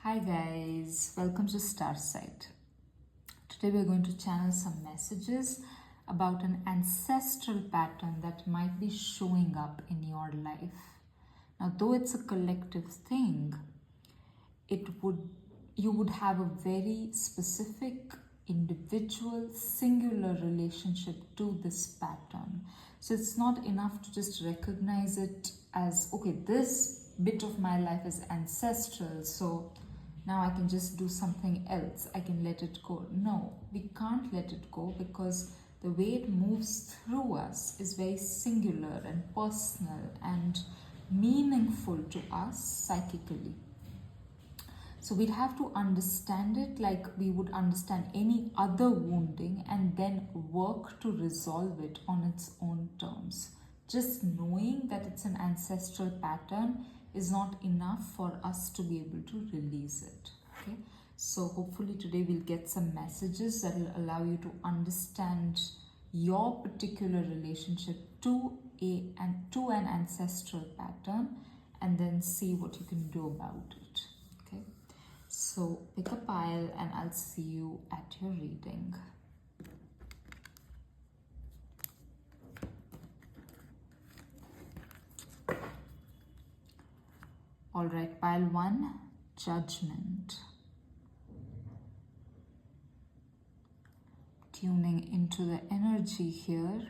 Hi guys, welcome to Starsight. Today we're going to channel some messages about an ancestral pattern that might be showing up in your life. Now, though it's a collective thing, you would have a very specific, individual, singular relationship to this pattern. So it's not enough to just recognize it as, okay, this bit of my life is ancestral, so now I can just do something else. I can let it go. No, we can't let it go because the way it moves through us is very singular and personal and meaningful to us psychically. So we'd have to understand it like we would understand any other wounding and then work to resolve it on its own terms. Just knowing that it's an ancestral pattern is not enough for us to be able to release it. Okay, so hopefully today we'll get some messages that will allow you to understand your particular relationship to an ancestral pattern and then see what you can do about it. Okay, so pick a pile and I'll see you at your reading. All right, pile 1, judgment. Tuning into the energy here.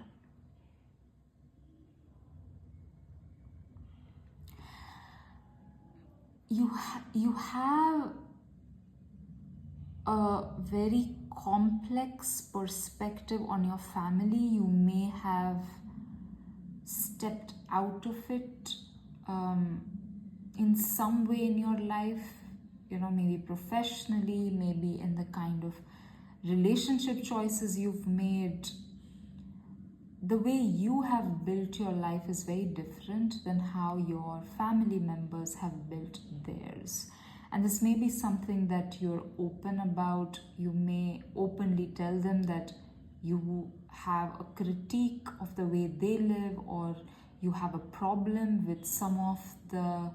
You have a very complex perspective on your family. You may have stepped out of it in some way in your life, maybe professionally, maybe in the kind of relationship choices you've made. The way you have built your life is very different than how your family members have built theirs. And this may be something that you're open about. You may openly tell them that you have a critique of the way they live, or you have a problem with some of the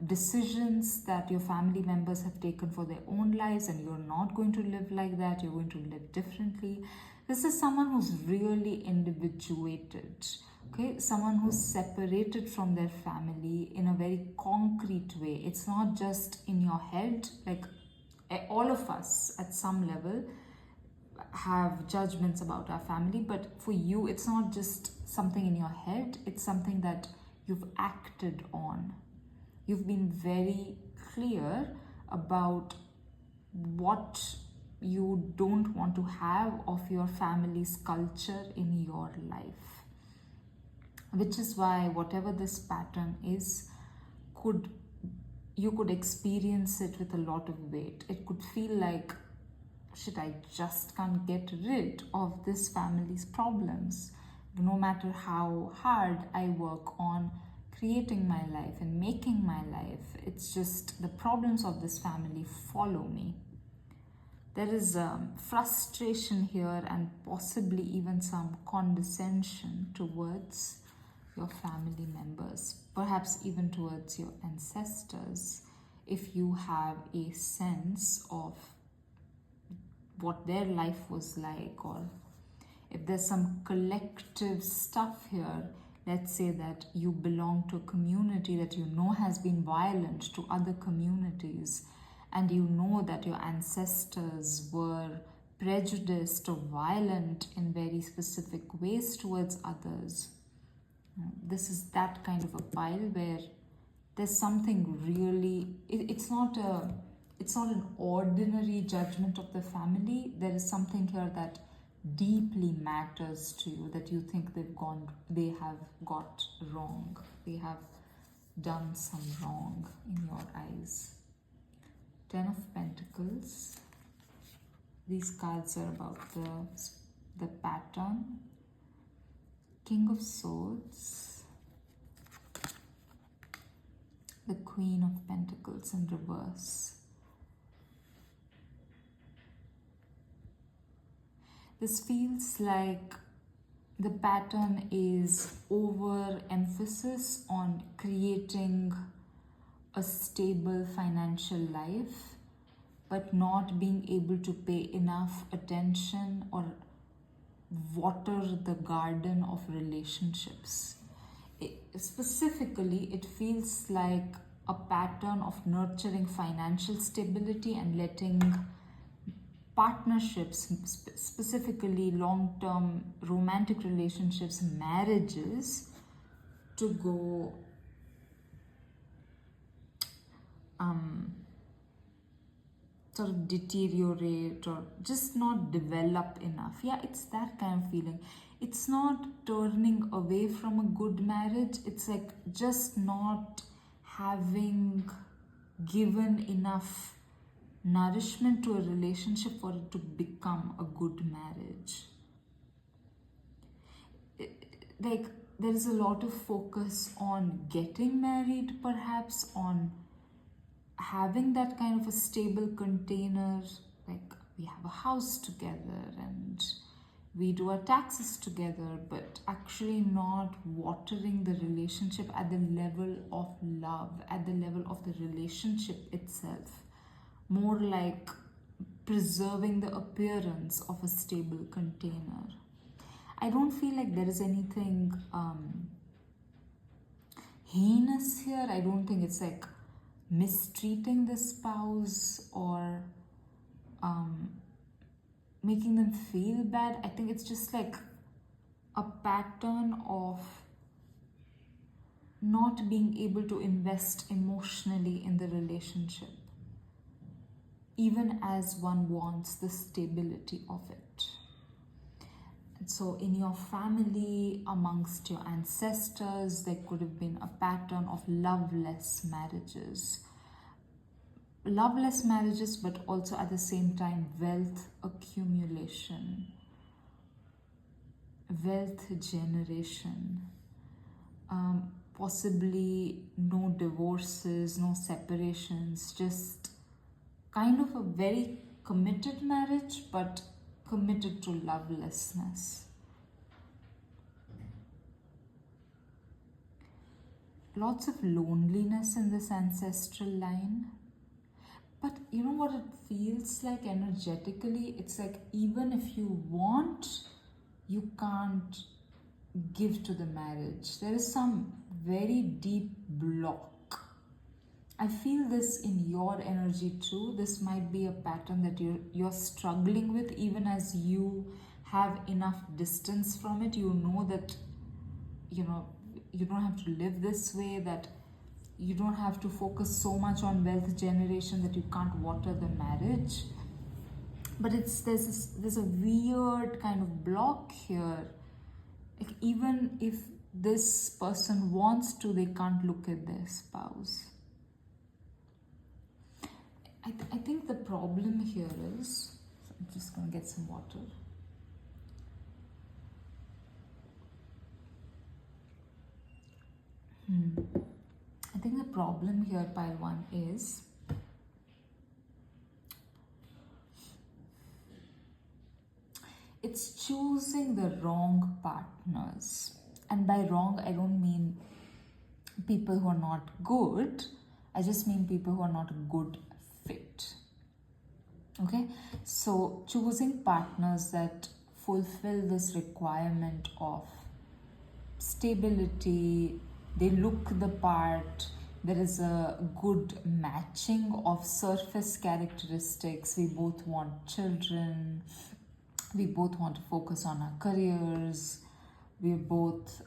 decisions that your family members have taken for their own lives, and you're not going to live like that. You're going to live differently. This is someone who's really individuated, okay? Someone who's separated from their family in a very concrete way. It's not just in your head. Like all of us at some level have judgments about our family, but for you, it's not just something in your head. It's something that you've acted on. You've been very clear about what you don't want to have of your family's culture in your life, which is why whatever this pattern is, you could experience it with a lot of weight. It could feel like, shit, I just can't get rid of this family's problems. No matter how hard I work on creating my life and making my life, it's just the problems of this family follow me. There is frustration here and possibly even some condescension towards your family members, perhaps even towards your ancestors, if you have a sense of what their life was like, or if there's some collective stuff here. Let's say that you belong to a community that you know has been violent to other communities, and you know that your ancestors were prejudiced or violent in very specific ways towards others. This is that kind of a pile where there's something really, it's not an ordinary judgment of the family. There is something here that deeply matters to you, that you think they have got wrong. They have done some wrong in your eyes. 10 of Pentacles. These cards are about the pattern. King of Swords. The Queen of Pentacles in reverse. This feels like the pattern is overemphasis on creating a stable financial life, but not being able to pay enough attention or water the garden of relationships. Specifically, it feels like a pattern of nurturing financial stability and letting partnerships, specifically long-term romantic relationships, marriages, to go sort of deteriorate or just not develop enough. Yeah, it's that kind of feeling. It's not turning away from a good marriage. It's like just not having given enough nourishment to a relationship for it to become a good marriage. Like, there is a lot of focus on getting married, perhaps on having that kind of a stable container, like we have a house together and we do our taxes together, but actually not watering the relationship at the level of love, at the level of the relationship itself. More like preserving the appearance of a stable container. I don't feel like there is anything heinous here. I don't think it's like mistreating the spouse or making them feel bad. I think it's just like a pattern of not being able to invest emotionally in the relationship, even as one wants the stability of it. And so in your family, amongst your ancestors, there could have been a pattern of loveless marriages. Loveless marriages, but also at the same time wealth accumulation, wealth generation, possibly no divorces, no separations, just kind of a very committed marriage, but committed to lovelessness. Lots of loneliness in this ancestral line. But you know what it feels like energetically? It's like even if you want, you can't give to the marriage. There is some very deep block. I feel this in your energy too. This might be a pattern that you're struggling with, even as you have enough distance from it. You know that, you don't have to live this way, that you don't have to focus so much on wealth generation that you can't water the marriage. But there's a weird kind of block here. Like, even if this person wants to, they can't look at their spouse. I think the problem here is, I'm just going to get some water. I think the problem here, pile 1, is it's choosing the wrong partners. And by wrong, I don't mean people who are not good. I just mean people who are not a good fit. Okay? So choosing partners that fulfill this requirement of stability, they look the part, there is a good matching of surface characteristics. We both want children, we both want to focus on our careers, we both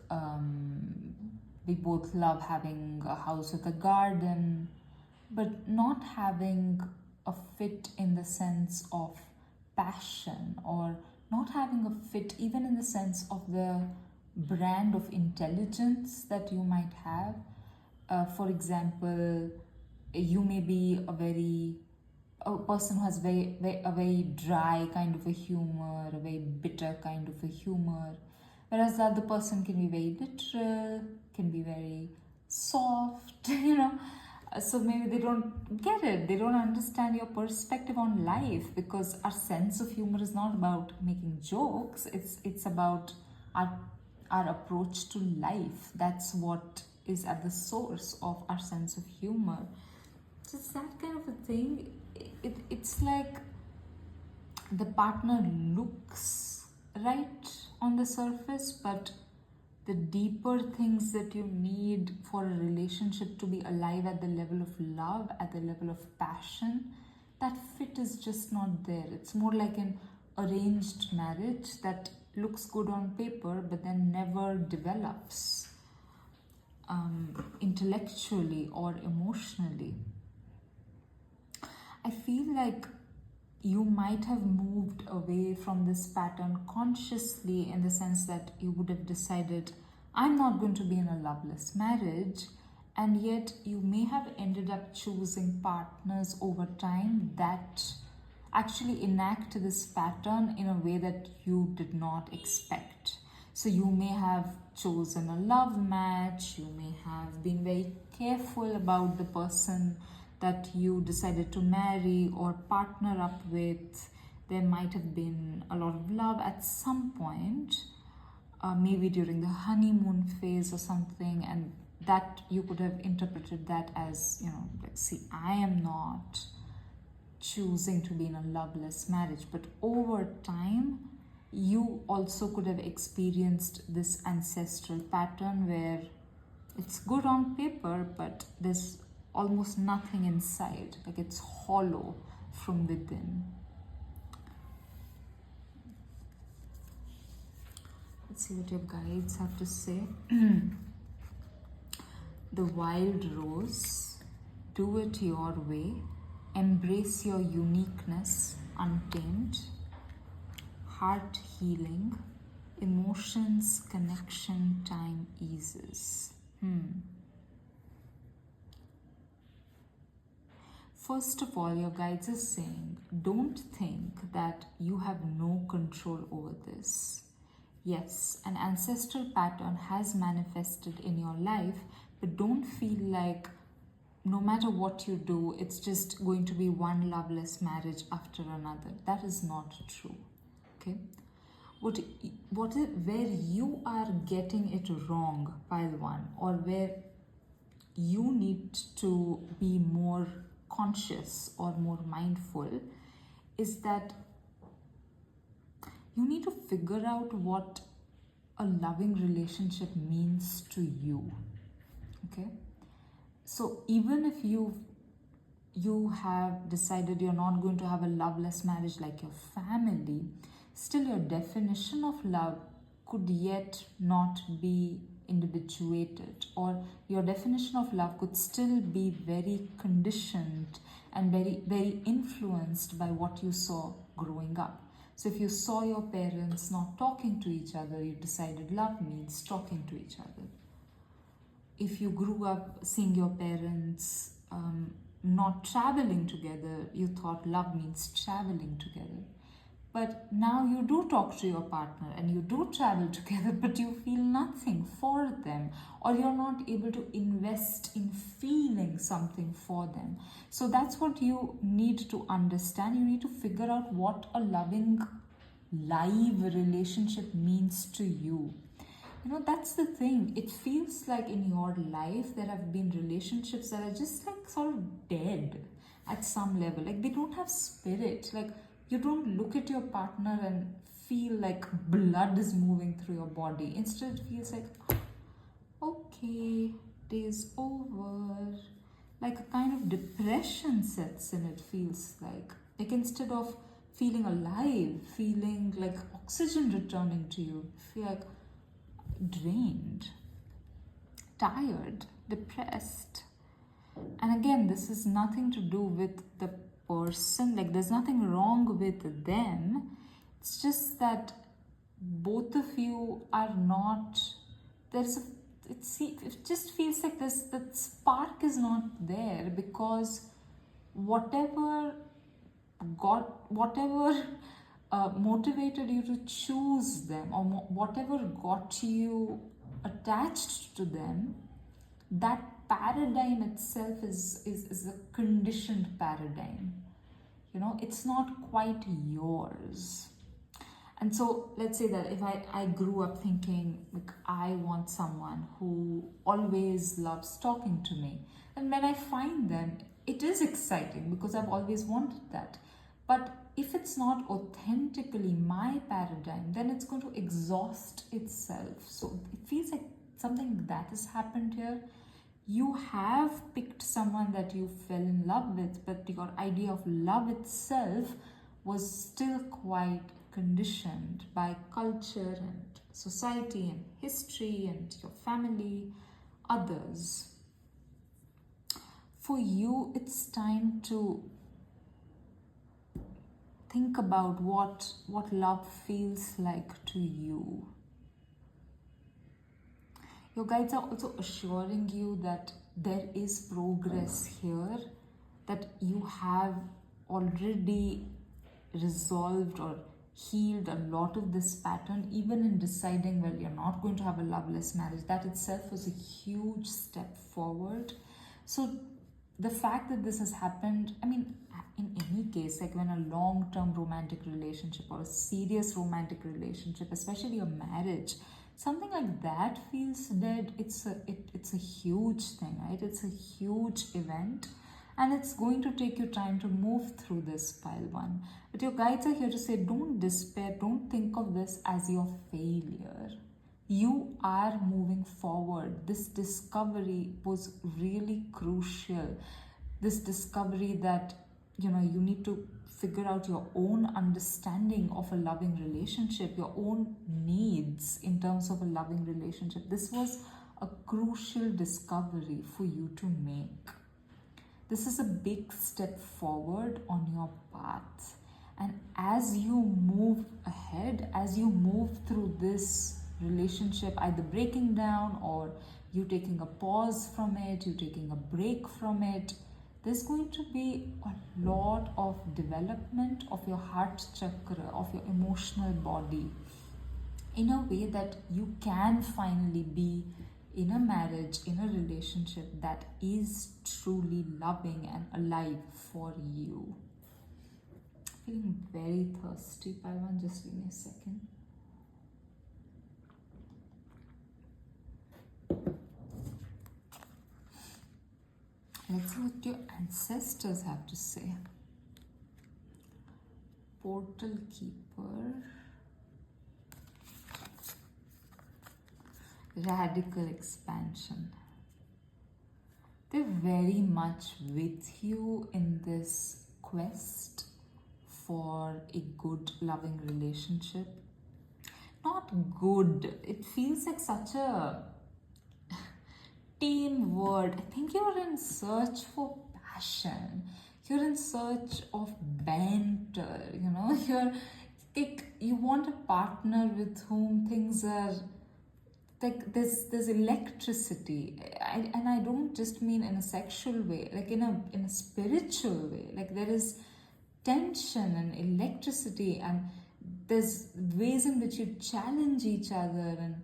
love having a house with a garden, but not having a fit in the sense of passion, or not having a fit even in the sense of the brand of intelligence that you might have. For example, you may be a person who has a very dry kind of a humor, a very bitter kind of a humor, whereas the other person can be very literal, can be very soft, So maybe they don't get it, they don't understand your perspective on life, because our sense of humor is not about making jokes, it's about our approach to life. That's what is at the source of our sense of humor. Just that kind of a thing. It's like the partner looks right on the surface, but the deeper things that you need for a relationship to be alive at the level of love, at the level of passion, that fit is just not there. It's more like an arranged marriage that looks good on paper but then never develops intellectually or emotionally. I feel like you might have moved away from this pattern consciously, in the sense that you would have decided, I'm not going to be in a loveless marriage, and yet you may have ended up choosing partners over time that actually enact this pattern in a way that you did not expect. So you may have chosen a love match, you may have been very careful about the person that you decided to marry or partner up with. There might have been a lot of love at some point, maybe during the honeymoon phase or something, and that you could have interpreted that as, like, see, I am not choosing to be in a loveless marriage. But over time, you also could have experienced this ancestral pattern where it's good on paper, but there's almost nothing inside, like it's hollow from within. Let's see what your guides have to say. The wild rose, do it your way, embrace your uniqueness untamed, heart healing, emotions connection, time eases. First of all, your guides are saying, don't think that you have no control over this. Yes, an ancestral pattern has manifested in your life, but don't feel like no matter what you do, it's just going to be one loveless marriage after another. That is not true. Okay? Where you are getting it wrong, pile one, or where you need to be more conscious or more mindful, is that you need to figure out what a loving relationship means to you. Okay? So even if you have decided you're not going to have a loveless marriage like your family, still your definition of love could yet not be individuated, or your definition of love could still be very conditioned and very, very influenced by what you saw growing up. So if you saw your parents not talking to each other, you decided love means talking to each other. If you grew up seeing your parents not traveling together, you thought love means traveling together. But now you do talk to your partner and you do travel together, but you feel nothing for them, or you're not able to invest in feeling something for them. So that's what you need to understand. You need to figure out what a loving, live relationship means to you. That's the thing. It feels like in your life there have been relationships that are just like sort of dead at some level. Like they don't have spirit. Like you don't look at your partner and feel like blood is moving through your body. Instead, it feels like, okay, day's over. Like a kind of depression sets in, it feels like. Like instead of feeling alive, feeling like oxygen returning to you, feel like drained, tired, depressed. And again, this is nothing to do with the person, like there's nothing wrong with them. It's just that both of you are not, it just feels like that spark is not there, because whatever motivated you to choose them, or whatever got you attached to them, that paradigm itself is a conditioned paradigm. It's not quite yours. And so let's say that if I grew up thinking like I want someone who always loves talking to me, and when I find them, it is exciting because I've always wanted that. But if it's not authentically my paradigm, then it's going to exhaust itself. So it feels like something that has happened here. You have picked someone that you fell in love with, but your idea of love itself was still quite conditioned by culture and society and history and your family, others. For you, it's time to think about what love feels like to you. Your guides are also assuring you that there is progress here, that you have already resolved or healed a lot of this pattern, even in deciding, well, you're not going to have a loveless marriage. That itself was a huge step forward. So the fact that this has happened, I mean, in any case, like when a long-term romantic relationship or a serious romantic relationship, especially a marriage, something like that feels dead, it's a huge thing, right? It's a huge event, and it's going to take you time to move through this, pile one. But your guides are here to say, don't despair, don't think of this as your failure. You are moving forward. This discovery was really crucial. This discovery that, you need to figure out your own understanding of a loving relationship, your own needs in terms of a loving relationship. This was a crucial discovery for you to make. This is a big step forward on your path. And as you move ahead, as you move through this relationship, either breaking down or you taking a pause from it, you taking a break from it, there's going to be a lot of development of your heart chakra, of your emotional body, in a way that you can finally be in a marriage, in a relationship that is truly loving and alive for you. Feeling very thirsty, Paivan. Just give me a second. Let's see what your ancestors have to say. Portal Keeper. Radical expansion. They're very much with you in this quest for a good, loving relationship. Not good. It feels like such a team word. I think you're in search for passion. You're in search of banter. You're like, you want a partner with whom things are like there's electricity. And I don't just mean in a sexual way, like in a spiritual way. Like there is tension and electricity, and there's ways in which you challenge each other, and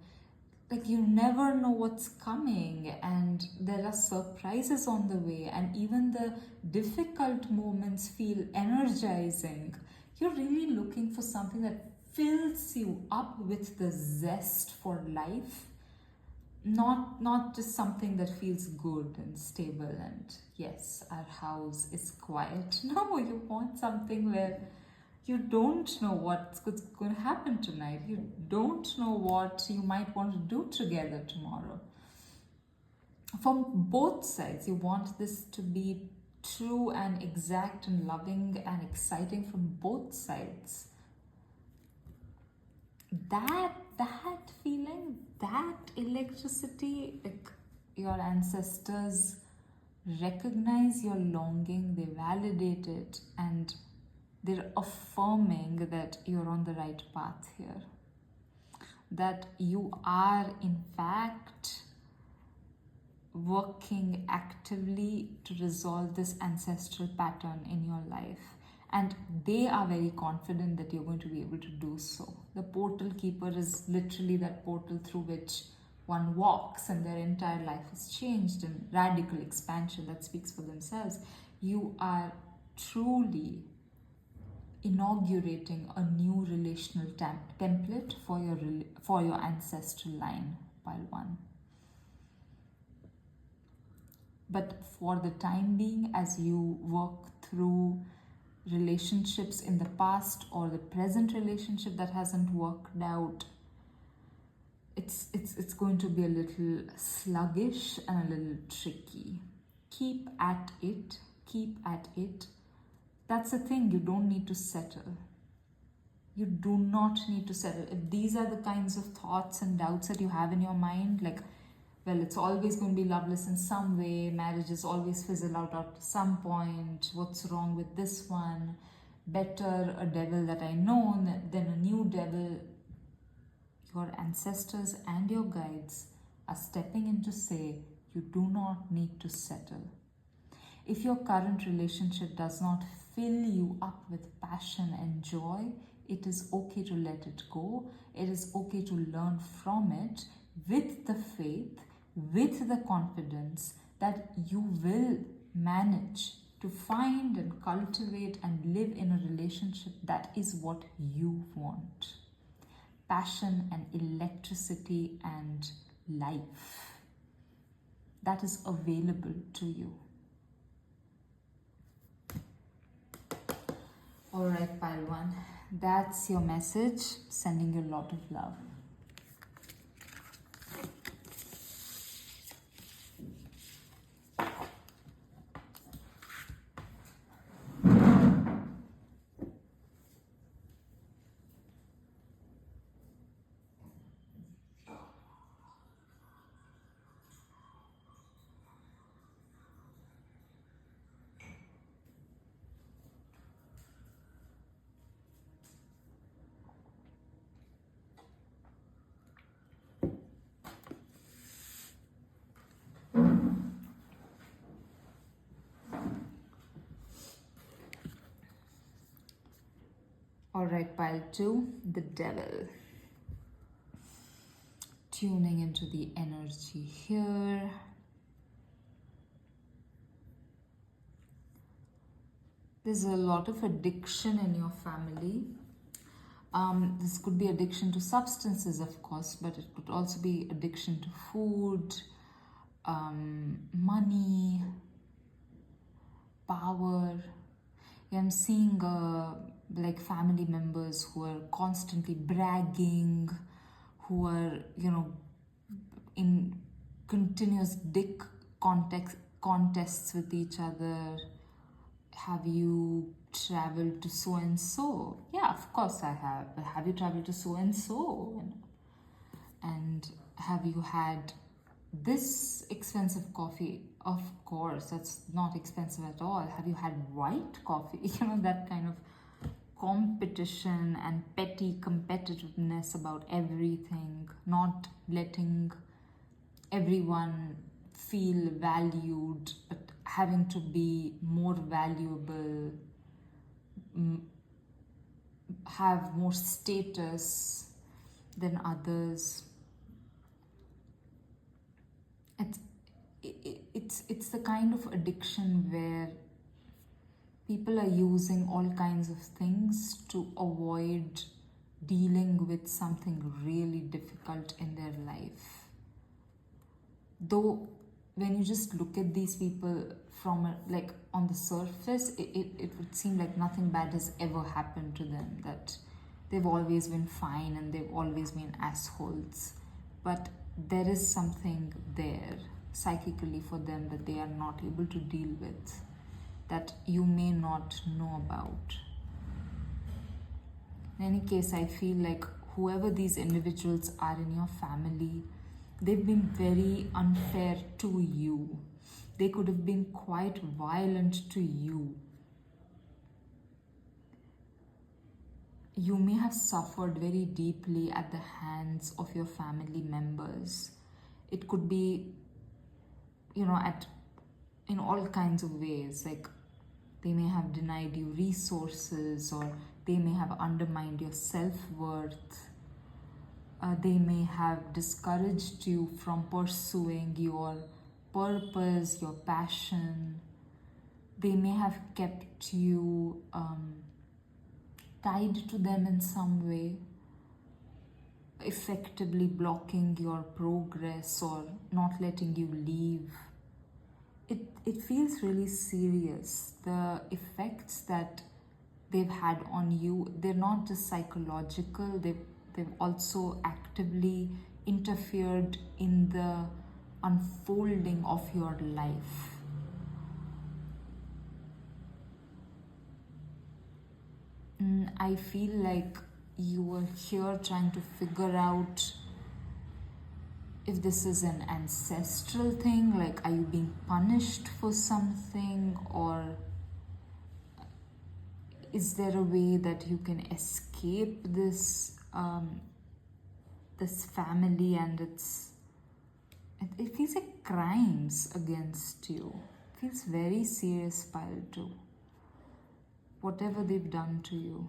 like you never know what's coming, and there are surprises on the way, and even the difficult moments feel energizing. You're really looking for something that fills you up with the zest for life, not just something that feels good and stable and yes, our house is quiet. No, you want something where you don't know what's going to happen tonight. You don't know what you might want to do together tomorrow. From both sides, you want this to be true and exact and loving and exciting from both sides. That feeling, that electricity, like your ancestors recognize your longing, they validate it, and they're affirming that you're on the right path here. That you are, in fact, working actively to resolve this ancestral pattern in your life. And they are very confident that you're going to be able to do so. The portal keeper is literally that portal through which one walks and their entire life is changed, and radical expansion that speaks for themselves. You are truly inaugurating a new relational template for your ancestral line, pile 1. But for the time being, as you work through relationships in the past or the present relationship that hasn't worked out, it's going to be a little sluggish and a little tricky. Keep at it. That's the thing, you don't need to settle. You do not need to settle. If these are the kinds of thoughts and doubts that you have in your mind, like, well, it's always going to be loveless in some way, marriages always fizzle out at some point, what's wrong with this one, better a devil that I know than a new devil, your ancestors and your guides are stepping in to say, you do not need to settle. If your current relationship does not fill you up with passion and joy, it is okay to let it go. It is okay to learn from it with the faith, with the confidence that you will manage to find and cultivate and live in a relationship that is what you want. Passion and electricity and life that is available to you. All right, pile 1, that's your message. Sending you a lot of love. All right, pile 2, the devil. Tuning into the energy here. There's a lot of addiction in your family. This could be addiction to substances, of course, but it could also be addiction to food, money, power. I'm seeing like family members who are constantly bragging, who are, in continuous dick contests with each other. Have you traveled to so and so? Yeah, of course I have. But have you traveled to so and so? And have you had this expensive coffee? Of course, that's not expensive at all. Have you had white coffee? That kind of competition and petty competitiveness about everything, not letting everyone feel valued, but having to be more valuable, have more status than others. It's the kind of addiction where people are using all kinds of things to avoid dealing with something really difficult in their life. Though when you just look at these people from like on the surface, it would seem like nothing bad has ever happened to them, that they've always been fine and they've always been assholes. But there is something there psychically for them that they are not able to deal with, that you may not know about. In any case, I feel like whoever these individuals are in your family, they've been very unfair to you. They could have been quite violent to you. You may have suffered very deeply at the hands of your family members. It could be, in all kinds of ways. Like, they may have denied you resources, or they may have undermined your self-worth. They may have discouraged you from pursuing your purpose, your passion. They may have kept you tied to them in some way, effectively blocking your progress or not letting you leave. It feels really serious. The effects that they've had on you, they're not just psychological, they've also actively interfered in the unfolding of your life. I feel like you were here trying to figure out if this is an ancestral thing, like are you being punished for something, or is there a way that you can escape this this family and it feels like crimes against you. It feels very serious, pile 2. Whatever they've done to you.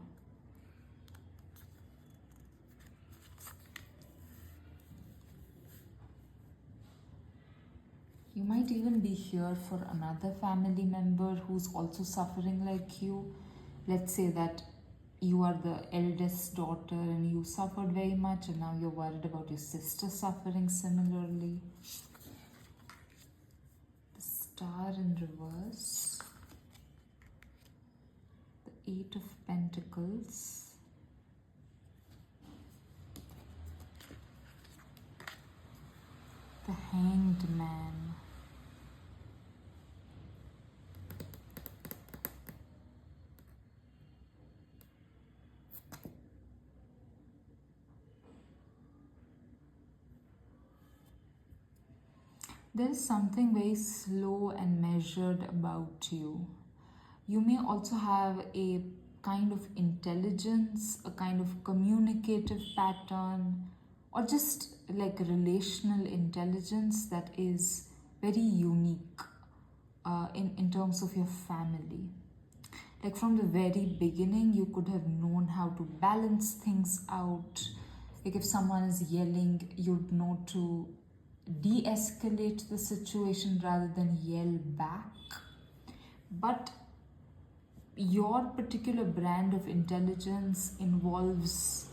You might even be here for another family member who's also suffering like you. Let's say that you are the eldest daughter and you suffered very much, and now you're worried about your sister suffering similarly. The Star in reverse. The 8 of Pentacles. The Hanged Man. There is something very slow and measured about you. You may also have a kind of intelligence, a kind of communicative pattern, or just like relational intelligence that is very unique in terms of your family. Like from the very beginning, you could have known how to balance things out. Like if someone is yelling, you'd know to de-escalate the situation rather than yell back. But your particular brand of intelligence involves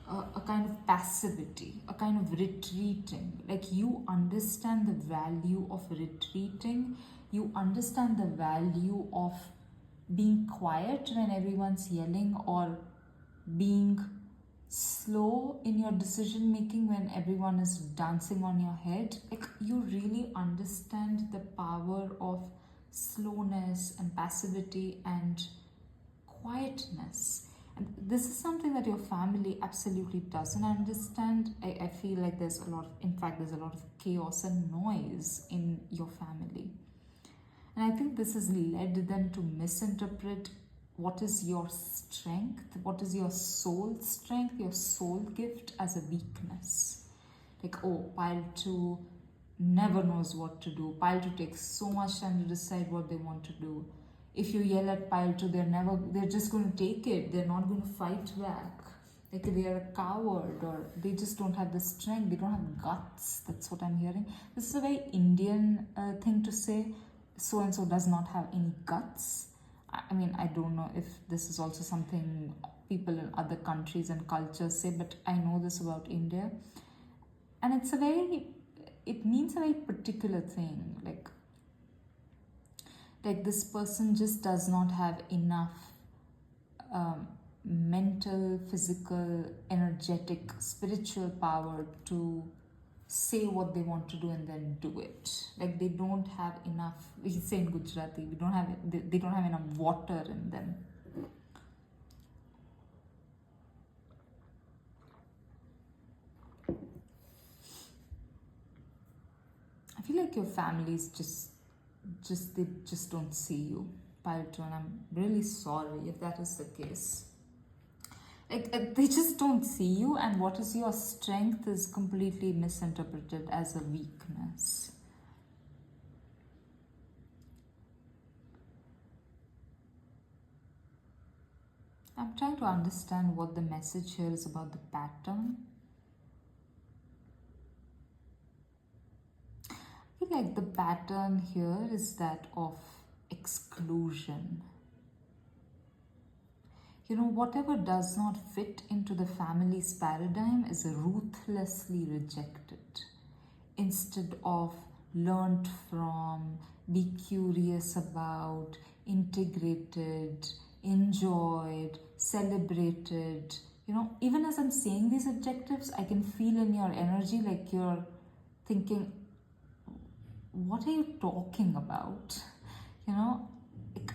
a kind of passivity, a kind of retreating. Like you understand the value of retreating, you understand the value of being quiet when everyone's yelling, or being slow in your decision making when everyone is dancing on your head. Like you really understand the power of slowness and passivity and quietness. And this is something that your family absolutely doesn't understand. I feel like there's a lot of chaos and noise in your family. And I think this has led them to misinterpret what is your strength, what is your soul strength, your soul gift, as a weakness. Like, oh, pile 2 never knows what to do. Pile 2 takes so much time to decide what they want to do. If you yell at pile 2, they're just going to take it. They're not going to fight back. Like they are a coward, or they just don't have the strength. They don't have guts. That's what I'm hearing. This is a very Indian thing to say. So and so does not have any guts. I mean, I don't know if this is also something people in other countries and cultures say, but I know this about India. And it means a very particular thing. Like this person just does not have enough mental, physical, energetic, spiritual power to say what they want to do and then do it. Like they don't have enough, we say in Gujarati, they don't have enough water in them. I feel like your families they just don't see you, pile 2, and I'm really sorry if that is the case. Like they just don't see you, and what is your strength is completely misinterpreted as a weakness. I'm trying to understand what the message here is about the pattern. I feel like the pattern here is that of exclusion. Whatever does not fit into the family's paradigm is ruthlessly rejected instead of learned from, be curious about, integrated, enjoyed, celebrated. Even as I'm saying these adjectives, I can feel in your energy like you're thinking, what are you talking about?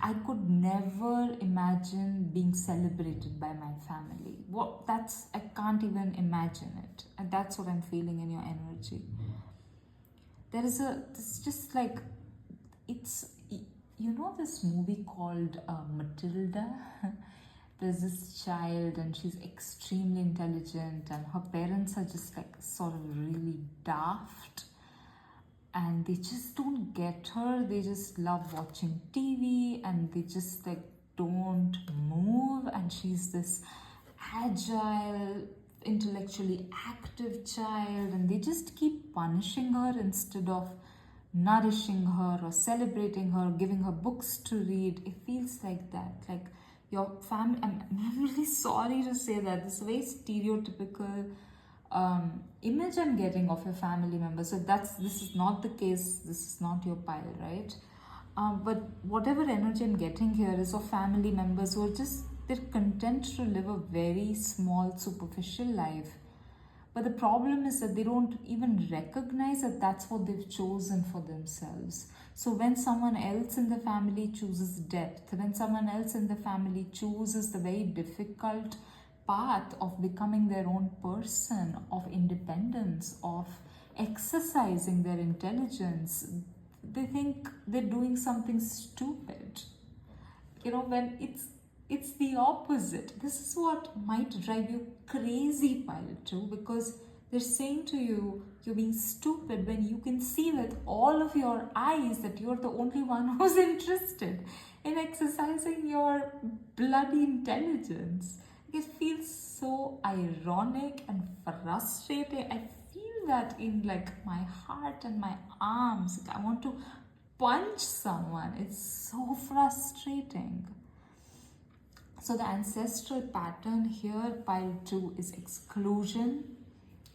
I could never imagine being celebrated by my family. I can't even imagine it. And that's what I'm feeling in your energy. It's just like, it's, this movie called Matilda? There's this child and she's extremely intelligent and her parents are just like sort of really daft and they just don't get her. They just love watching TV and they just like don't move, and she's this agile, intellectually active child, and they just keep punishing her instead of nourishing her or celebrating her, giving her books to read. It feels like that. Like your family, I'm really sorry to say that. This is a very stereotypical image I'm getting of your family member. So this is not the case. This is not your pile, right? But whatever energy I'm getting here is of family members who are just, they're content to live a very small, superficial life. But the problem is that they don't even recognize that that's what they've chosen for themselves. So when someone else in the family chooses depth, when someone else in the family chooses the very difficult path of becoming their own person, of independence, of exercising their intelligence, they think they're doing something stupid. When it's the opposite. This is what might drive you crazy, pile two, because they're saying to you, you're being stupid, when you can see with all of your eyes that you're the only one who's interested in exercising your bloody intelligence. It feels so ironic and frustrating. I feel that in like my heart and my arms. I want to punch someone. It's so frustrating. So the ancestral pattern here, pile 2, is exclusion.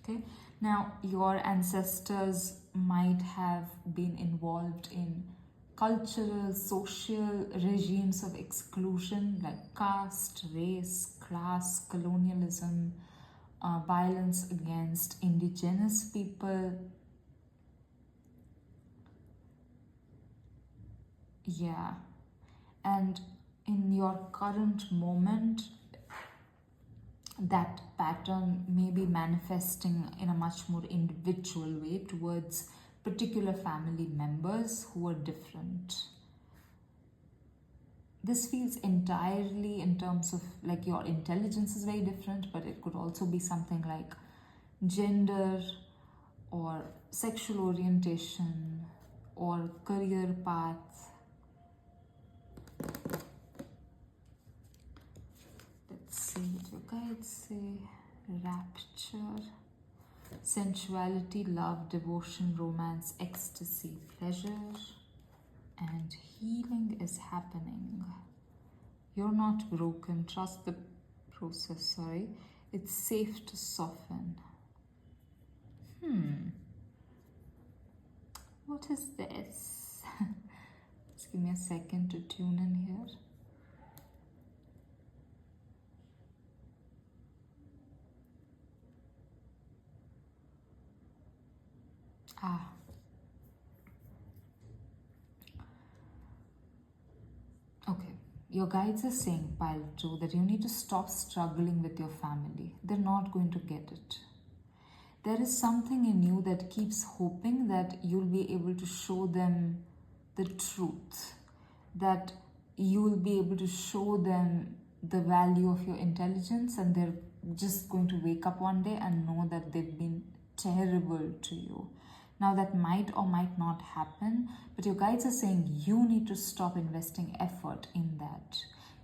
Okay. Now your ancestors might have been involved in cultural, social regimes of exclusion like caste, race, class, colonialism, violence against indigenous people. Yeah. And in your current moment, that pattern may be manifesting in a much more individual way towards particular family members who are different. This feels entirely in terms of like your intelligence is very different, but it could also be something like gender or sexual orientation or career path. Let's see what your guides say. Rapture, sensuality, love, devotion, romance, ecstasy, pleasure, and healing is happening. You're not broken. Trust the process, sorry. It's safe to soften. What is this? Just give me a second to tune in here. Okay. Your guides are saying, pile 2, that you need to stop struggling with your family. They're not going to get it. There is something in you that keeps hoping that you'll be able to show them the truth, that you will be able to show them the value of your intelligence, and they're just going to wake up one day and know that they've been terrible to you. Now that might or might not happen, but your guides are saying you need to stop investing effort in that.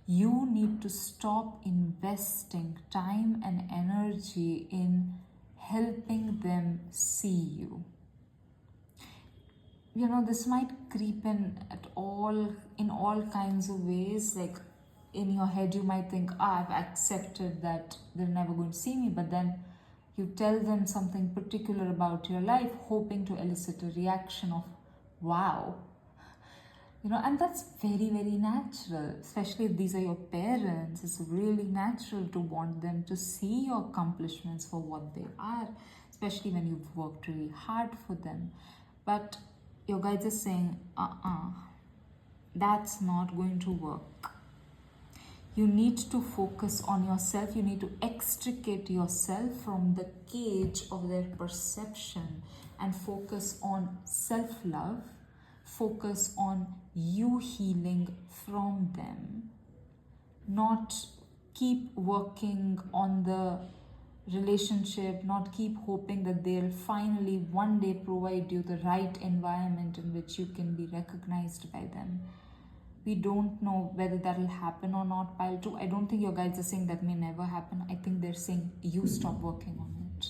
You need to stop investing time and energy in helping them see you. This might creep in all kinds of ways, like in your head you might think, I've accepted that they're never going to see me, but then you tell them something particular about your life, hoping to elicit a reaction of, wow. And that's very, very natural, especially if these are your parents. It's really natural to want them to see your accomplishments for what they are, especially when you've worked really hard for them. But your guides are saying, that's not going to work. You need to focus on yourself. You need to extricate yourself from the cage of their perception and focus on self-love. Focus on you healing from them. Not keep working on the relationship, not keep hoping that they'll finally one day provide you the right environment in which you can be recognized by them. We don't know whether that will happen or not, pile 2. I don't think your guides are saying that may never happen. I think they're saying you stop working on it.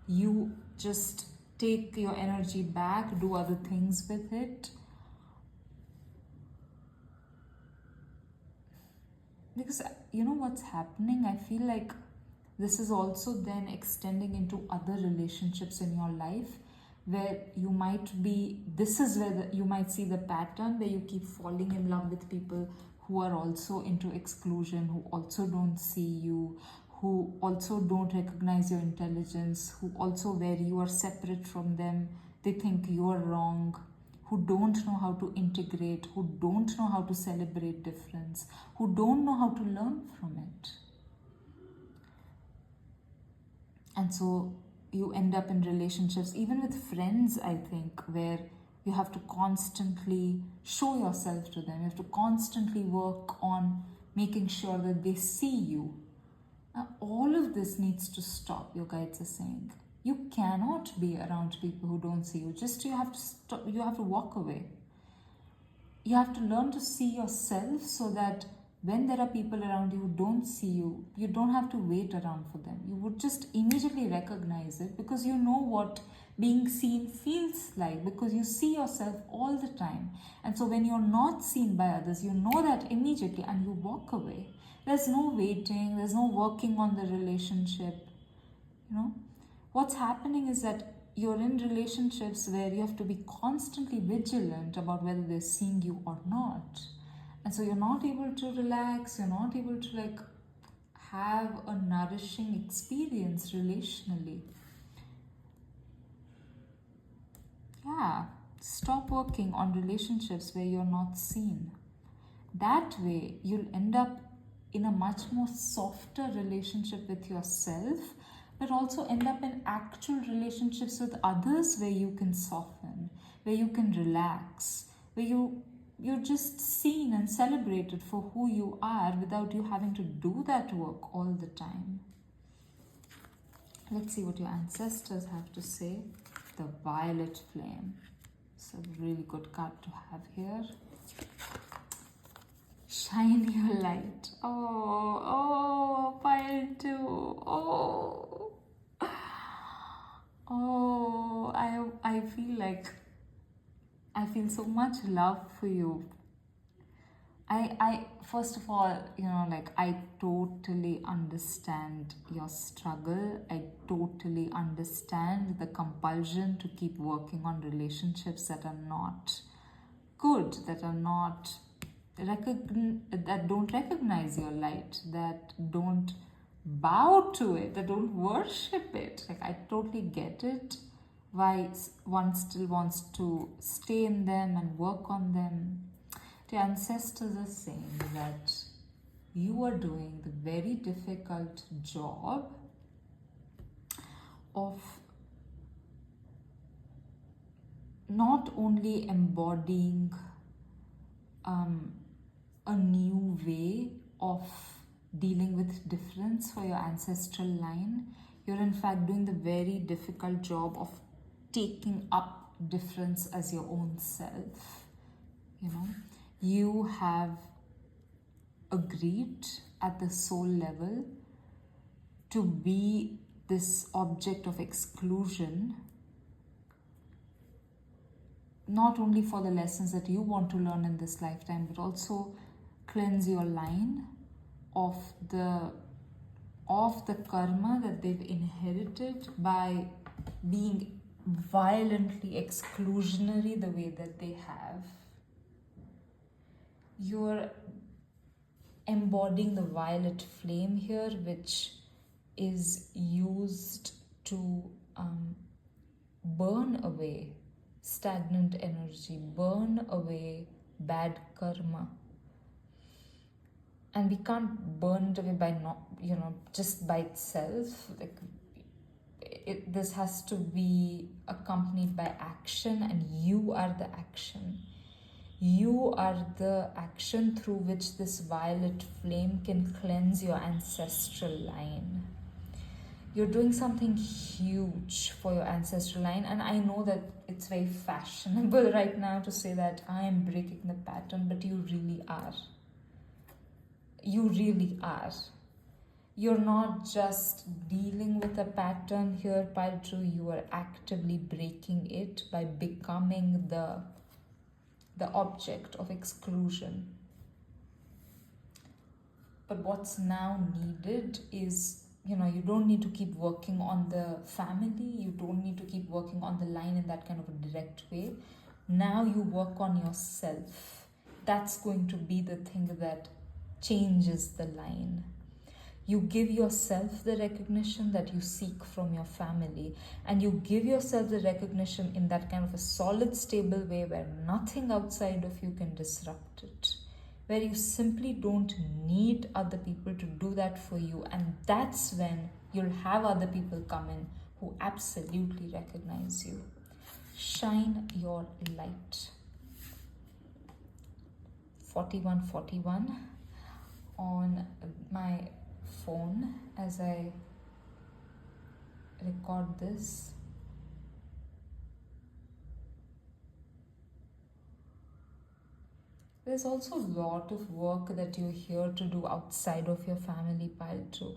You just take your energy back, do other things with it. Because what's happening? I feel like this is also then extending into other relationships in your life, where you might be, this is where you might see the pattern where you keep falling in love with people who are also into exclusion, who also don't see you, who also don't recognize your intelligence, who also, where you are separate from them, they think you are wrong, who don't know how to integrate, who don't know how to celebrate difference, who don't know how to learn from it. And so you end up in relationships, even with friends, I think, where you have to constantly show yourself to them. You have to constantly work on making sure that they see you. Now, all of this needs to stop, your guides are saying. You cannot be around people who don't see you. You have to stop, you have to walk away. You have to learn to see yourself so that when there are people around you who don't see you, you don't have to wait around for them. You would just immediately recognize it, because you know what being seen feels like, because you see yourself all the time. And so when you're not seen by others, you know that immediately and you walk away. There's no waiting, there's no working on the relationship. What's happening is that you're in relationships where you have to be constantly vigilant about whether they're seeing you or not. And so you're not able to relax, you're not able to have a nourishing experience relationally. Yeah, stop working on relationships where you're not seen. That way, you'll end up in a much more softer relationship with yourself, but also end up in actual relationships with others where you can soften, where you can relax, where you're just seen and celebrated for who you are without you having to do that work all the time. Let's see what your ancestors have to say. The violet flame. It's a really good card to have here. Shine your light. Oh, pile 2. I feel so much love for you. I first of all, I totally understand your struggle. I totally understand the compulsion to keep working on relationships that are not good, that are not that don't recognize your light, that don't bow to it, that don't worship it. I totally get it, why one still wants to stay in them and work on them. The ancestors are saying that you are doing the very difficult job of not only embodying a new way of dealing with difference for your ancestral line. You're in fact doing the very difficult job of taking up difference as your own self. You have agreed at the soul level to be this object of exclusion, not only for the lessons that you want to learn in this lifetime, but also cleanse your line of the karma that they've inherited by being violently exclusionary the way that they have. You're embodying the violet flame here, which is used to burn away stagnant energy, burn away bad karma. And we can't burn it away by not, just by itself. Like, this has to be accompanied by action, and you are the action. You are the action through which this violet flame can cleanse your ancestral line. You're doing something huge for your ancestral line, and I know that it's very fashionable right now to say that I am breaking the pattern, but you really are. You really are. You're not just dealing with a pattern here, Paichu. You are actively breaking it by becoming the object of exclusion. But what's now needed is, you don't need to keep working on the family. You don't need to keep working on the line in that kind of a direct way. Now you work on yourself. That's going to be the thing that changes the line. You give yourself the recognition that you seek from your family, and you give yourself the recognition in that kind of a solid, stable way where nothing outside of you can disrupt it, where you simply don't need other people to do that for you. And that's when you'll have other people come in who absolutely recognize you. Shine your light. 4141 on my phone as I record this. There's also a lot of work that you're here to do outside of your family pile too.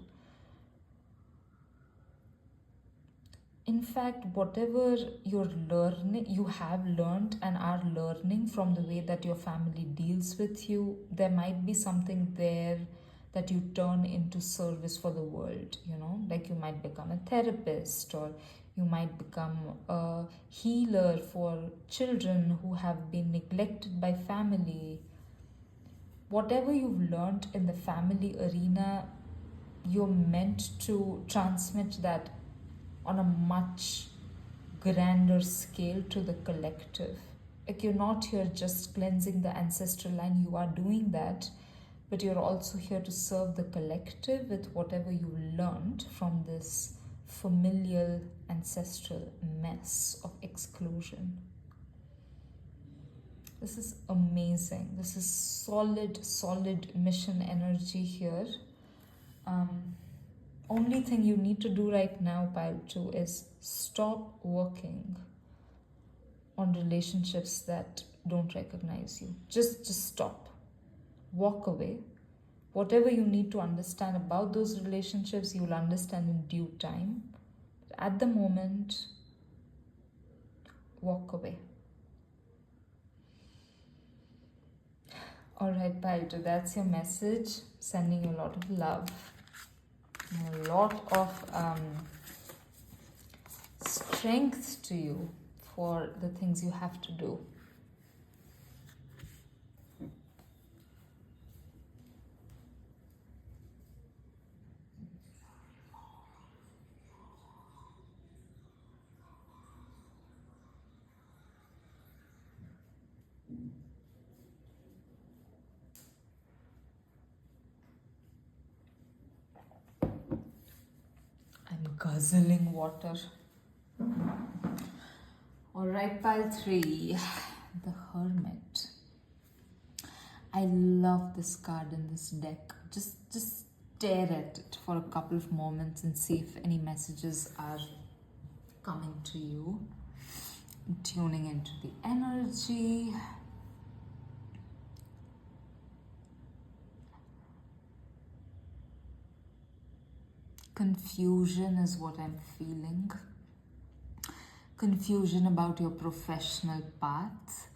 In fact, whatever you're learning, you have learned and are learning from the way that your family deals with you, there might be something there that you turn into service for the world, like you might become a therapist, or you might become a healer for children who have been neglected by family. Whatever you've learned in the family arena, you're meant to transmit that on a much grander scale to the collective. Like, you're not here just cleansing the ancestral line, you are doing that, but you're also here to serve the collective with whatever you learned from this familial ancestral mess of exclusion. This is amazing. This is solid mission energy here. Only thing you need to do right now, pile 2, is stop working on relationships that don't recognize you. Just stop. Walk away. Whatever you need to understand about those relationships, you will understand in due time. But at the moment, walk away. Alright, pile 2, that's your message. Sending you a lot of love. A lot of strength to you for the things you have to do. Guzzling water. Alright, pile 3, the Hermit. I love this card in this deck. Just stare at it for a couple of moments and see if any messages are coming to you. Tuning into the energy. Confusion is what I'm feeling. Confusion about your professional path.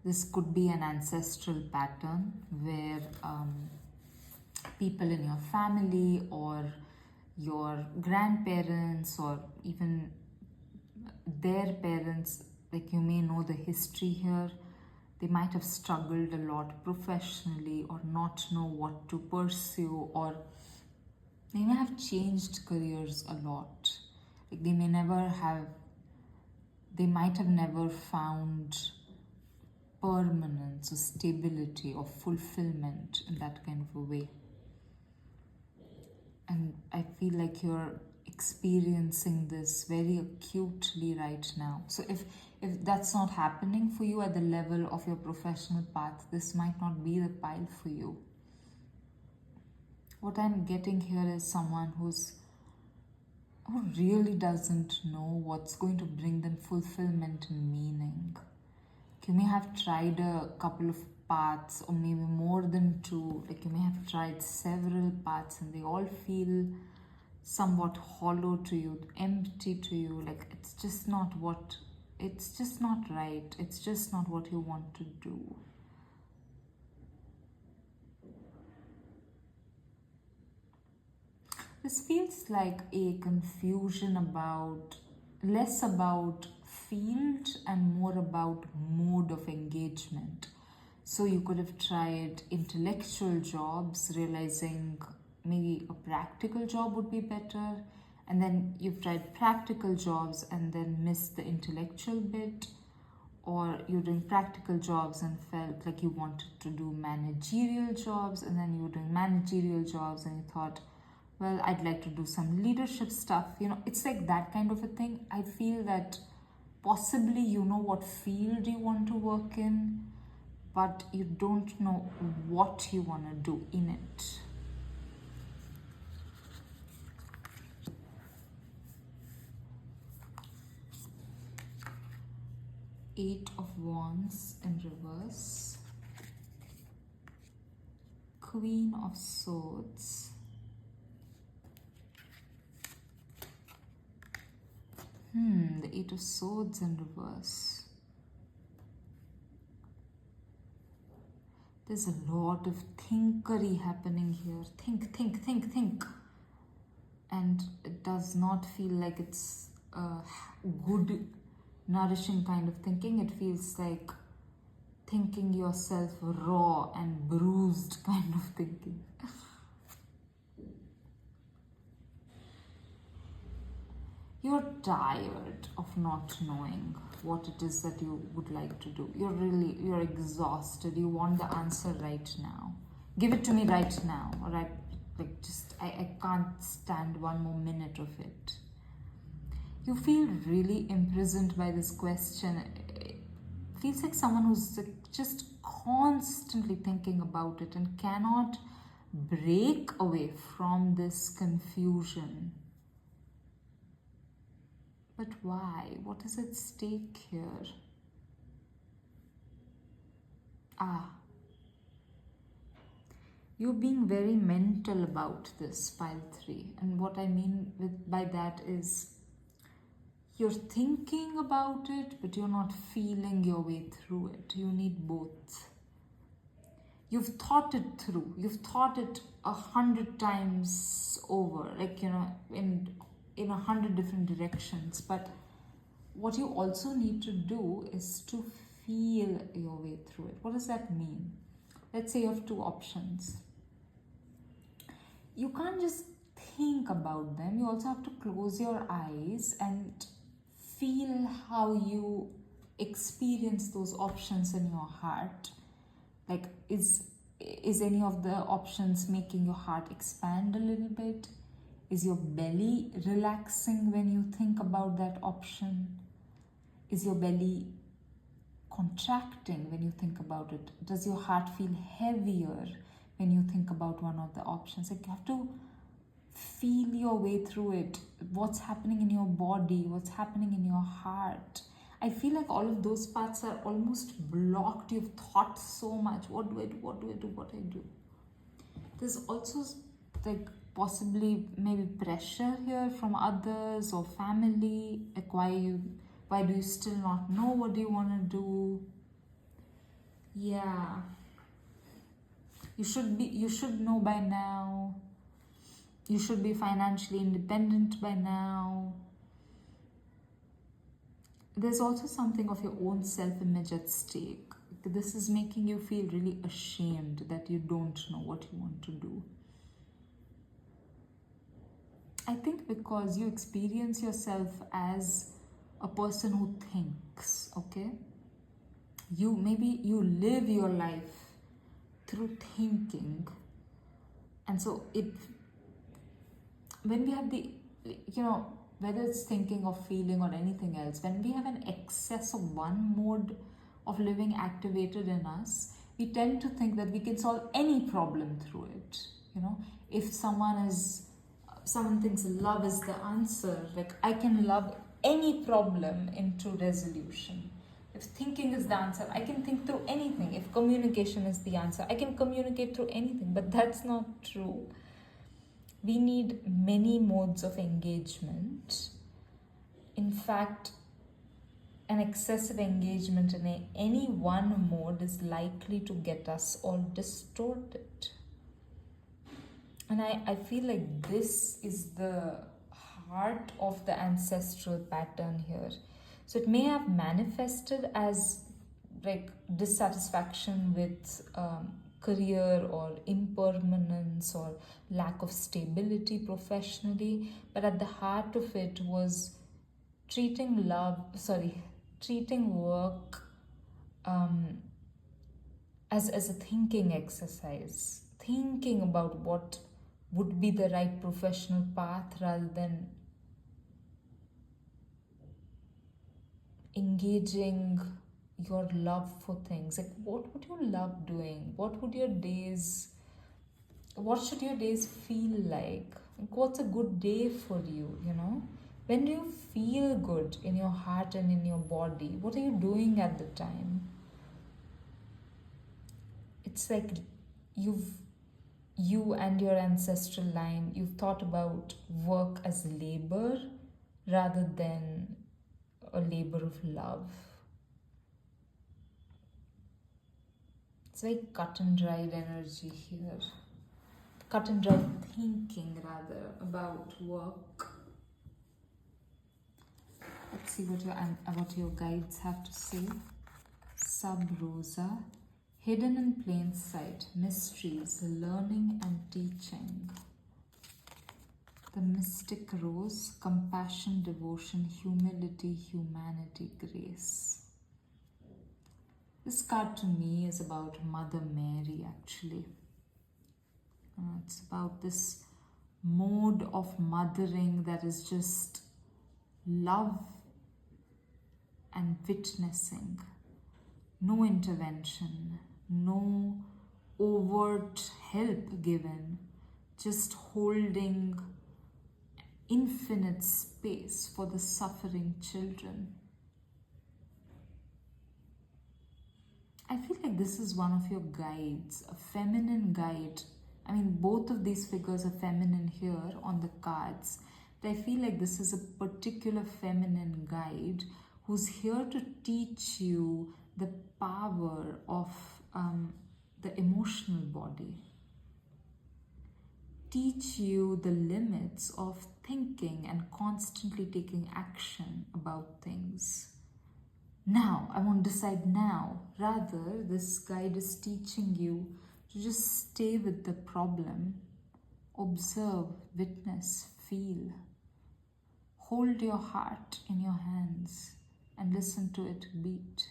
This could be an ancestral pattern where people in your family or your grandparents or even their parents, like you may know the history here, they might have struggled a lot professionally or not know what to pursue, or they may have changed careers a lot. Like they might have never found permanence or stability or fulfillment in that kind of a way. And I feel like you're experiencing this very acutely right now. So if that's not happening for you at the level of your professional path, this might not be the pile for you. What I'm getting here is someone who really doesn't know what's going to bring them fulfillment and meaning. You may have tried a couple of paths or maybe more than two. Like you may have tried several paths and they all feel somewhat hollow to you, empty to you. Like it's just not right. It's just not what you want to do. This feels like a confusion less about field and more about mode of engagement. So you could have tried intellectual jobs, realizing maybe a practical job would be better, and then you've tried practical jobs and then missed the intellectual bit, or you're doing practical jobs and felt like you wanted to do managerial jobs, and then you were doing managerial jobs and you thought, well, I'd like to do some leadership stuff. It's like that kind of a thing. I feel that possibly you know what field you want to work in, but you don't know what you want to do in it. Eight of Wands in reverse. Queen of Swords. The Eight of Swords in reverse. There's a lot of thinkery happening here. Think. And it does not feel like it's a good, nourishing kind of thinking. It feels like thinking yourself raw and bruised kind of thinking. You're tired of not knowing what it is that you would like to do. You're exhausted. You want the answer right now. Give it to me right now. Or I can't stand one more minute of it. You feel really imprisoned by this question. It feels like someone who's just constantly thinking about it and cannot break away from this confusion. But why? What is at stake here? You're being very mental about this, pile 3. And what I mean by that is you're thinking about it, but you're not feeling your way through it. You need both. You've thought it through. You've thought it 100 times over, in 100 different directions. But what you also need to do is to feel your way through it. What does that mean? Let's say you have two options. You can't just think about them. You also have to close your eyes and feel how you experience those options in your heart. Like, is any of the options making your heart expand a little bit? Is your belly relaxing when you think about that option? Is your belly contracting when you think about it? Does your heart feel heavier when you think about one of the options? Like, you have to feel your way through it. What's happening in your body? What's happening in your heart? I feel like all of those parts are almost blocked. You've thought so much. What do I do? What do I do? What do I do? There's also like possibly maybe pressure here from others or family. Like why do you still not know what you want to do? Yeah. You should know by now. You should be financially independent by now. There's also something of your own self-image at stake. This is making you feel really ashamed that you don't know what you want to do. I think because you experience yourself as a person who thinks, okay? Maybe you live your life through thinking. And so when we have whether it's thinking or feeling or anything else, when we have an excess of one mode of living activated in us, we tend to think that we can solve any problem through it. If someone thinks love is the answer, like I can love any problem into resolution. If thinking is the answer, I can think through anything. If communication is the answer, I can communicate through anything. But that's not true. We need many modes of engagement. In fact, an excessive engagement in any one mode is likely to get us all distorted. And I feel like this is the heart of the ancestral pattern here. So it may have manifested as like dissatisfaction with career or impermanence or lack of stability professionally, but at the heart of it was treating work as a thinking exercise, thinking about what would be the right professional path rather than engaging your love for things. Like, what would you love doing? What should your days feel like? What's a good day for you, When do you feel good in your heart and in your body? What are you doing at the time? It's like you and your ancestral line, you've thought about work as labor rather than a labor of love. It's very cut and dried energy here. Cut and dried thinking rather about work. Let's see what your guides have to say. Sub Rosa. Hidden in plain sight, mysteries, learning and teaching. The mystic rose, compassion, devotion, humility, humanity, grace. This card to me is about Mother Mary, actually. It's about this mode of mothering that is just love and witnessing. No intervention, no overt help given, just holding infinite space for the suffering children. I feel like this is one of your guides, a feminine guide. I mean, both of these figures are feminine here on the cards, but I feel like this is a particular feminine guide who's here to teach you the power of the emotional body. Teach you the limits of thinking and constantly taking action about things. Now, I won't decide now. Rather, this guide is teaching you to just stay with the problem, observe, witness, feel. Hold your heart in your hands and listen to it beat.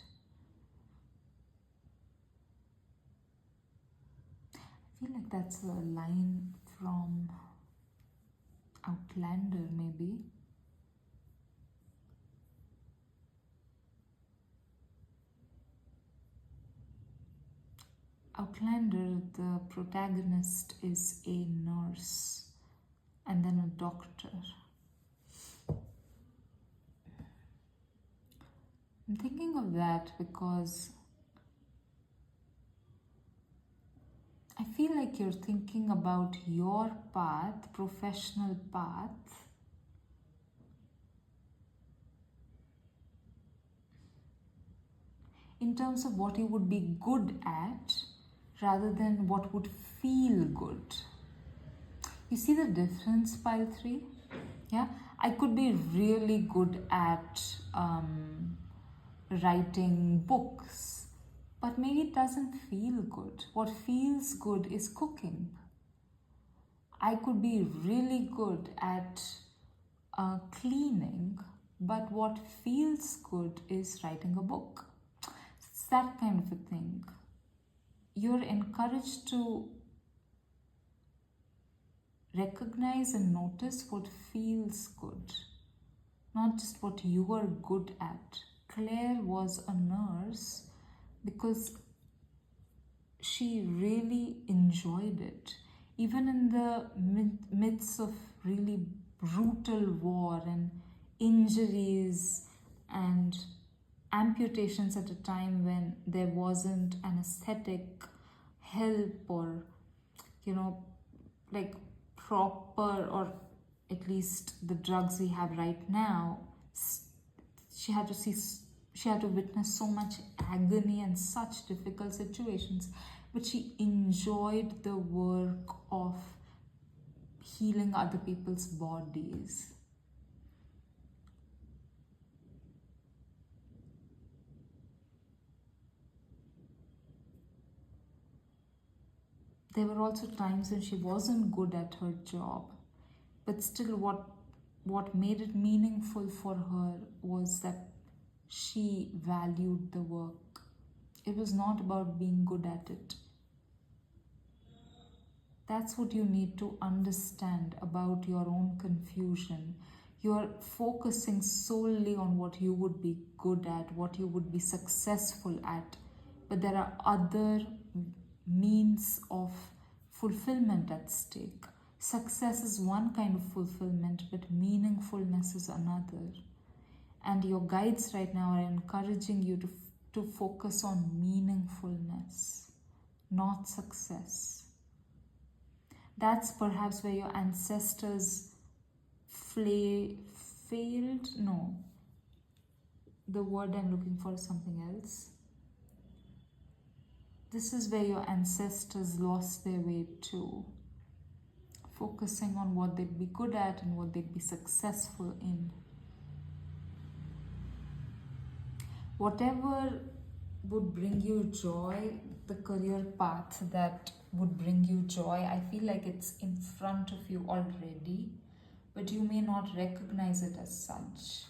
I feel like that's a line from Outlander, maybe. Outlander, the protagonist is a nurse and then a doctor. I'm thinking of that because I feel like you're thinking about your path, professional path, in terms of what you would be good at rather than what would feel good. You see the difference, pile 3? Yeah, I could be really good at writing books, but maybe it doesn't feel good. What feels good is cooking. I could be really good at cleaning, but what feels good is writing a book. It's that kind of a thing. You're encouraged to recognize and notice what feels good, not just what you are good at. Claire was a nurse because she really enjoyed it. Even in the midst of really brutal war and injuries and amputations at a time when there wasn't anesthetic help or, like proper, or at least the drugs we have right now, she had to witness so much agony and such difficult situations, but she enjoyed the work of healing other people's bodies. There were also times when she wasn't good at her job, but still what made it meaningful for her was that she valued the work. It was not about being good at it. That's what you need to understand about your own confusion. You're focusing solely on what you would be good at, what you would be successful at, but there are other means of fulfillment at stake. Success is one kind of fulfillment, but meaningfulness is another. And your guides right now are encouraging you to focus on meaningfulness, not success. That's perhaps where your ancestors failed. No, the word I'm looking for is something else. This is where your ancestors lost their way too, focusing on what they'd be good at and what they'd be successful in. Whatever would bring you joy, the career path that would bring you joy, I feel like it's in front of you already, but you may not recognize it as such.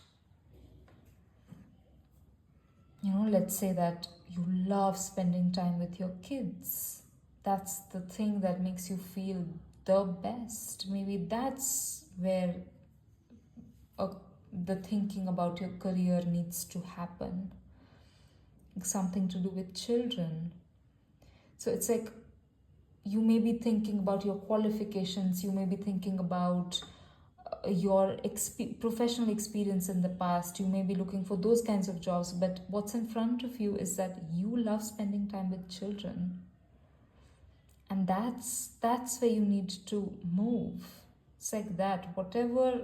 Let's say that you love spending time with your kids. That's the thing that makes you feel the best. Maybe that's where the thinking about your career needs to happen. Something to do with children. So it's like you may be thinking about your qualifications, you may be thinking about your professional experience in the past, you may be looking for those kinds of jobs, but what's in front of you is that you love spending time with children. And that's where you need to move. It's like that. Whatever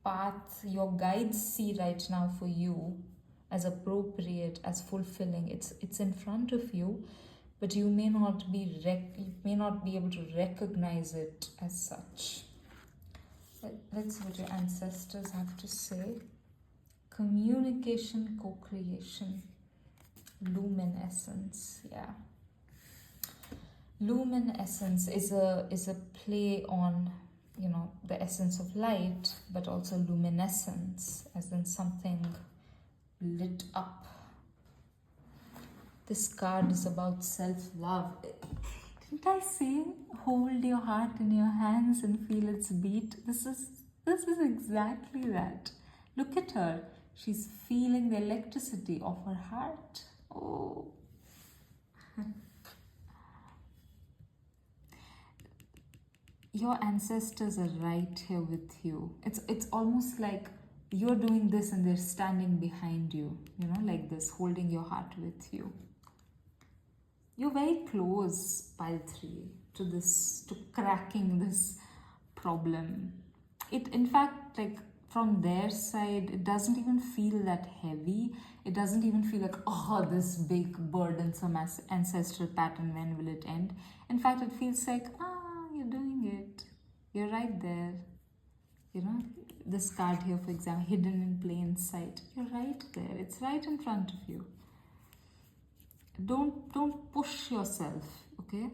path your guides see right now for you as appropriate, as fulfilling, it's in front of you, but you may not be able to recognize it as such. Let's see what your ancestors have to say. Communication, co-creation, luminescence. Yeah, luminescence is a play on the essence of light, but also luminescence, as in something lit up. This card is about self-love. Didn't I say hold your heart in your hands and feel its beat? This is exactly that. Look at her. She's feeling the electricity of her heart. Oh. Your ancestors are right here with you. It's almost like you're doing this and they're standing behind you, like this, holding your heart with you. You're very close, pile 3, to cracking this problem. It, in fact, like from their side, it doesn't even feel that heavy. It doesn't even feel like, oh, this big burdensome ancestral pattern, when will it end? In fact, it feels like, you're doing it. You're right there. You know, this card here, for example, hidden in plain sight. You're right there. It's right in front of you. Don't push yourself, okay?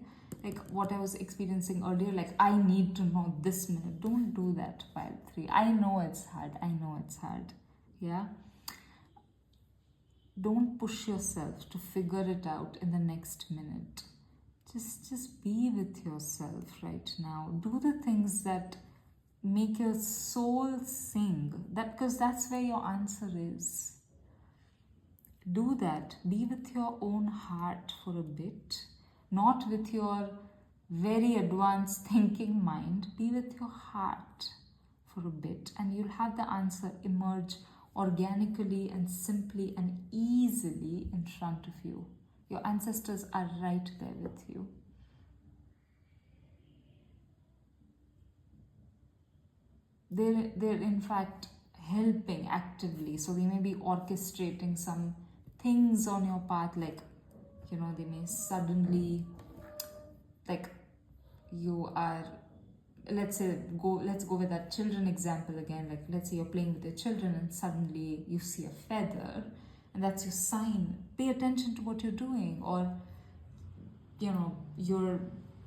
Like what I was experiencing earlier, like I need to know this minute. Don't do that, pile 3. I know it's hard. I know it's hard. Yeah? Don't push yourself to figure it out in the next minute. Just be with yourself right now. Do the things that make your soul sing. Because that's where your answer is. Do that. Be with your own heart for a bit, not with your very advanced thinking mind. Be with your heart for a bit, and you'll have the answer emerge organically and simply and easily in front of you. Your ancestors are right there with you. They're in fact helping actively. So they may be orchestrating some things on your path, like, you know, they may suddenly, like, you are, let's go with that children example again. Like, let's say you're playing with your children and suddenly you see a feather, and that's your sign. Pay attention to what you're doing. Or, you know, you're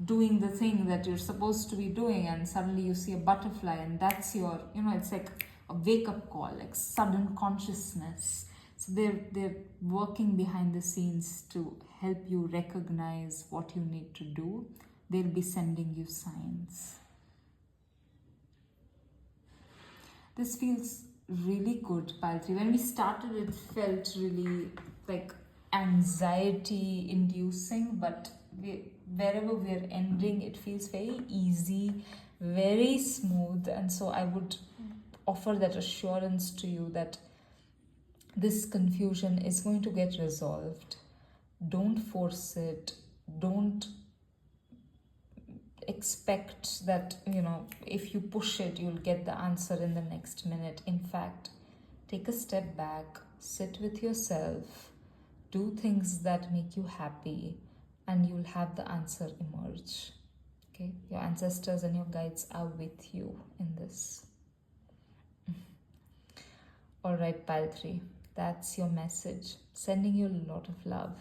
doing the thing that you're supposed to be doing, and suddenly you see a butterfly, and that's your, you know, it's like a wake-up call, like sudden consciousness. So they're working behind the scenes to help you recognize what you need to do. They'll be sending you signs. This feels really good, pile 3. When we started, it felt really like anxiety inducing, but wherever we're ending, it feels very easy, very smooth. And so I would offer that assurance to you that this confusion is going to get resolved. Don't force it. Don't expect that, you know, if you push it, you'll get the answer in the next minute. In fact, take a step back, sit with yourself, do things that make you happy, and you'll have the answer emerge. Okay? Your ancestors and your guides are with you in this. All right, pile 3. That's your message. Sending you a lot of love.